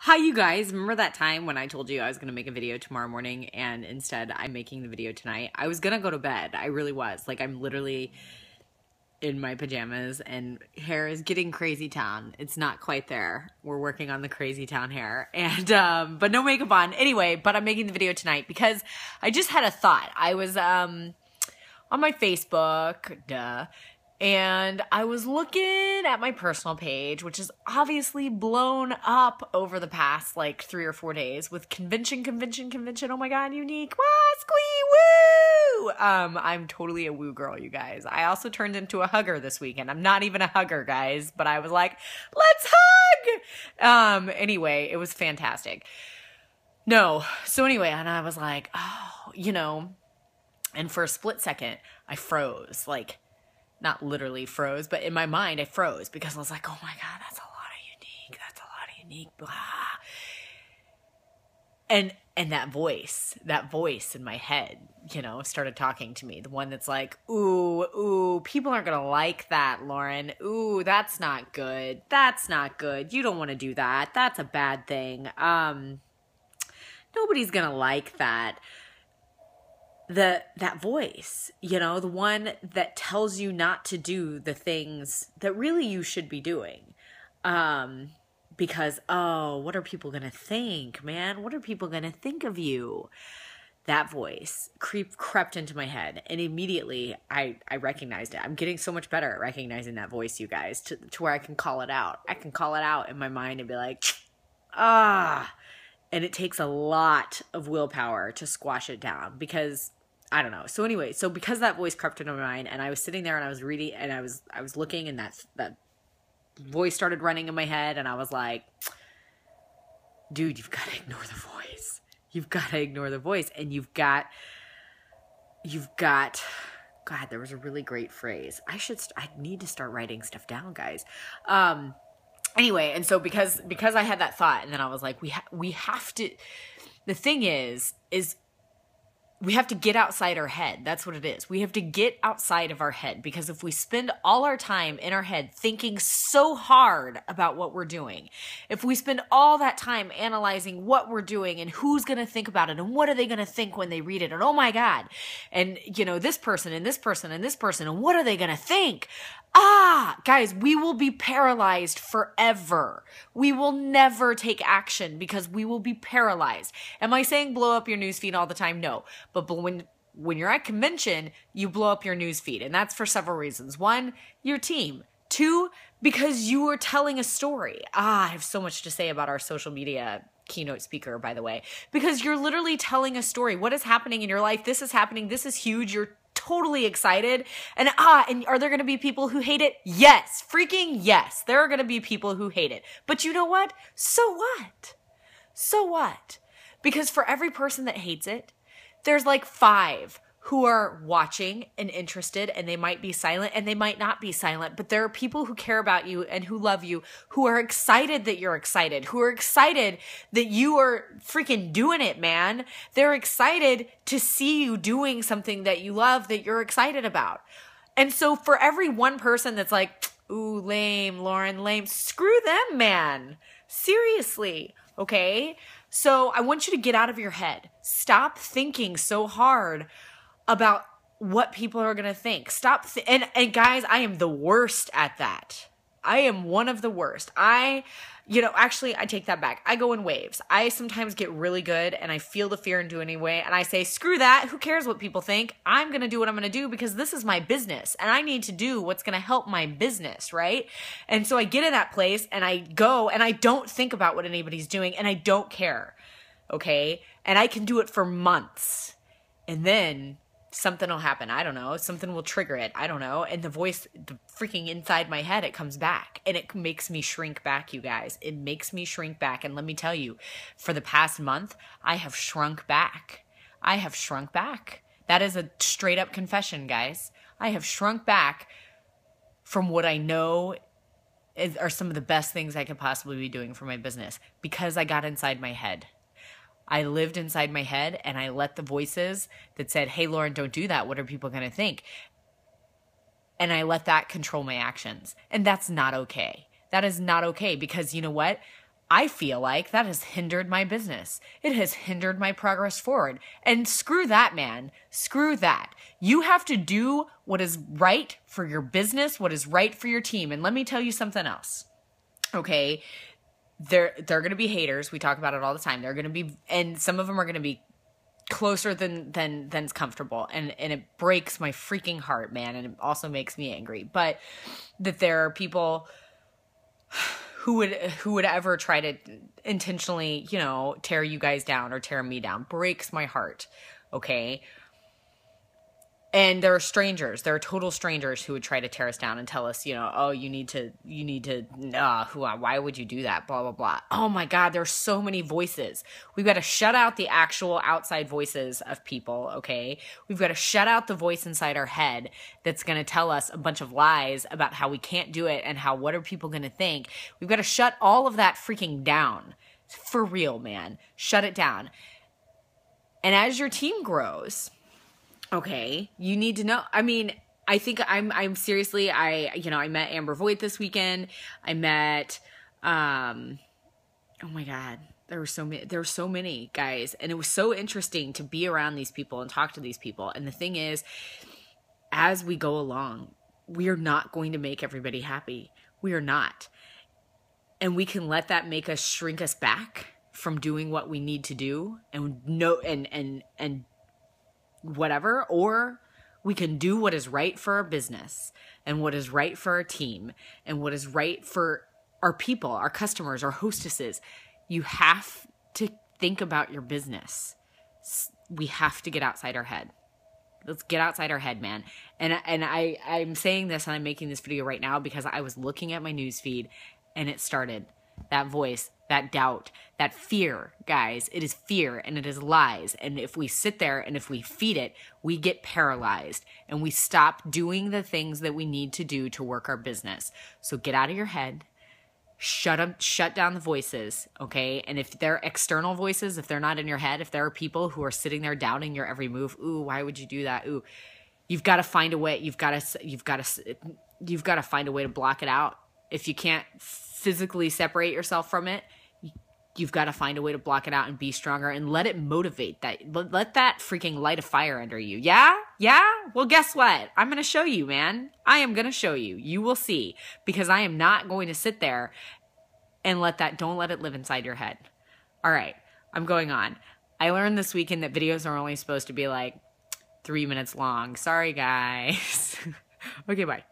Hi, you guys. Remember that time when I told you I was going to make a video tomorrow morning and instead I'm making the video tonight? I was going to go to bed. I really was. Like, I'm literally in my pajamas and hair is getting crazy town. It's not quite there. We're working on the crazy town hair and, but no makeup on. Anyway, but I'm making the video tonight because I just had a thought. I was, on my Facebook, and I was looking at my personal page, which is obviously blown up over the past like 3 or 4 days with convention. Oh my God, unique. Woo, squee, woo. I'm totally a woo girl, you guys. I also turned into a hugger this weekend. I'm not even a hugger, guys, but I was like, let's hug. Anyway, it was fantastic. No. So anyway, and I was like, oh, and for a split second, I froze, like, not literally froze, but in my mind I froze because I was like, oh my God, that's a lot of unique, blah. And that voice in my head, started talking to me. The one that's like, ooh, people aren't going to like that, Lauren. Ooh, that's not good. You don't want to do that. That's a bad thing. Nobody's going to like that. That voice, the one that tells you not to do the things that really you should be doing. Because, what are people going to think, man? What are people going to think of you? That voice crept into my head, and immediately I recognized it. I'm getting so much better at recognizing that voice, you guys, to where I can call it out. I can call it out in my mind and be like, and it takes a lot of willpower to squash it down because I don't know. So anyway, because that voice crept into my mind and I was sitting there and I was reading and I was looking and that voice started running in my head and I was like, dude, you've got to ignore the voice. You've got to ignore the voice and you've got, God, there was a really great phrase. I need to start writing stuff down, guys. Anyway, and so because I had that thought and then I was like, we have to, the thing is we have to get outside our head. That's what it is. We have to get outside of our head because if we spend all our time in our head thinking so hard about what we're doing, if we spend all that time analyzing what we're doing and who's going to think about it and what are they going to think when they read it and oh my God, and this person and this person and this person and what are they going to think? Guys, we will be paralyzed forever. We will never take action because we will be paralyzed. Am I saying blow up your newsfeed all the time? No. But when you're at convention, you blow up your newsfeed. And that's for several reasons. 1, your team. 2, because you are telling a story. I have so much to say about our social media keynote speaker, by the way. Because you're literally telling a story. What is happening in your life? This is happening. This is huge. You're totally excited. And are there going to be people who hate it? Yes. Freaking yes. There are going to be people who hate it. But you know what? So what? So what? Because for every person that hates it, there's like 5 who are watching and interested and they might be silent and they might not be silent, but there are people who care about you and who love you, who are excited that you're excited, who are excited that you are freaking doing it, man. They're excited to see you doing something that you love, that you're excited about. And so for every one person that's like, ooh, lame, Lauren, lame, screw them, man. Seriously. Okay. So I want you to get out of your head. Stop thinking so hard about what people are going to think. Stop. And guys, I am the worst at that. I am one of the worst. Actually, I take that back. I go in waves. I sometimes get really good and I feel the fear and do it anyway. And I say, screw that. Who cares what people think? I'm going to do what I'm going to do because this is my business and I need to do what's going to help my business, right? And so I get in that place and I go and I don't think about what anybody's doing and I don't care. Okay. And I can do it for months. And then something will happen. I don't know. Something will trigger it. I don't know. And the voice, the freaking inside my head, it comes back and it makes me shrink back, you guys. It makes me shrink back. And let me tell you, for the past month, I have shrunk back. I have shrunk back. That is a straight up confession, guys. I have shrunk back from what I know are some of the best things I could possibly be doing for my business because I got inside my head. I lived inside my head and I let the voices that said, hey, Lauren, don't do that. What are people going to think? And I let that control my actions. And that's not okay. That is not okay because you know what? I feel like that has hindered my business. It has hindered my progress forward. And screw that, man. Screw that. You have to do what is right for your business, what is right for your team. And let me tell you something else. Okay? They're going to be haters. We talk about it all the time. They're going to be, and some of them are going to be closer than's comfortable. And it breaks my freaking heart, man. And it also makes me angry. But that there are people who would ever try to intentionally, tear you guys down or tear me down. Breaks my heart. Okay. And there are strangers, there are total strangers who would try to tear us down and tell us, oh, you need to, why would you do that? Blah, blah, blah. Oh my God, there's so many voices. We've got to shut out the actual outside voices of people, okay? We've got to shut out the voice inside our head that's going to tell us a bunch of lies about how we can't do it and what are people going to think. We've got to shut all of that freaking down. For real, man. Shut it down. And as your team grows, okay, you need to know. I mean, I think I'm seriously, I met Amber Voigt this weekend. I met, oh my God, there were so many guys. And it was so interesting to be around these people and talk to these people. And the thing is, as we go along, we are not going to make everybody happy. We are not. And we can let that make us shrink us back from doing what we need to do and whatever, or we can do what is right for our business and what is right for our team and what is right for our people, our customers, our hostesses. You have to think about your business. We have to get outside our head. Let's get outside our head, man. And I'm saying this and I'm making this video right now because I was looking at my newsfeed and it started. That voice, that doubt, that fear, guys, it is fear and it is lies. And if we sit there and if we feed it, we get paralyzed and we stop doing the things that we need to do to work our business. So get out of your head, shut down the voices, okay? And if they're external voices, if they're not in your head, if there are people who are sitting there doubting your every move, ooh, why would you do that? Ooh, you've got to find a way. You've got to find a way to block it out. If you can't physically separate yourself from it, you've got to find a way to block it out and be stronger and let it motivate that. Let that freaking light a fire under you. Yeah? Yeah? Well, guess what? I'm going to show you, man. I am going to show you. You will see, because I am not going to sit there and don't let it live inside your head. All right. I'm going on. I learned this weekend that videos are only supposed to be like 3 minutes long. Sorry, guys. Okay, bye.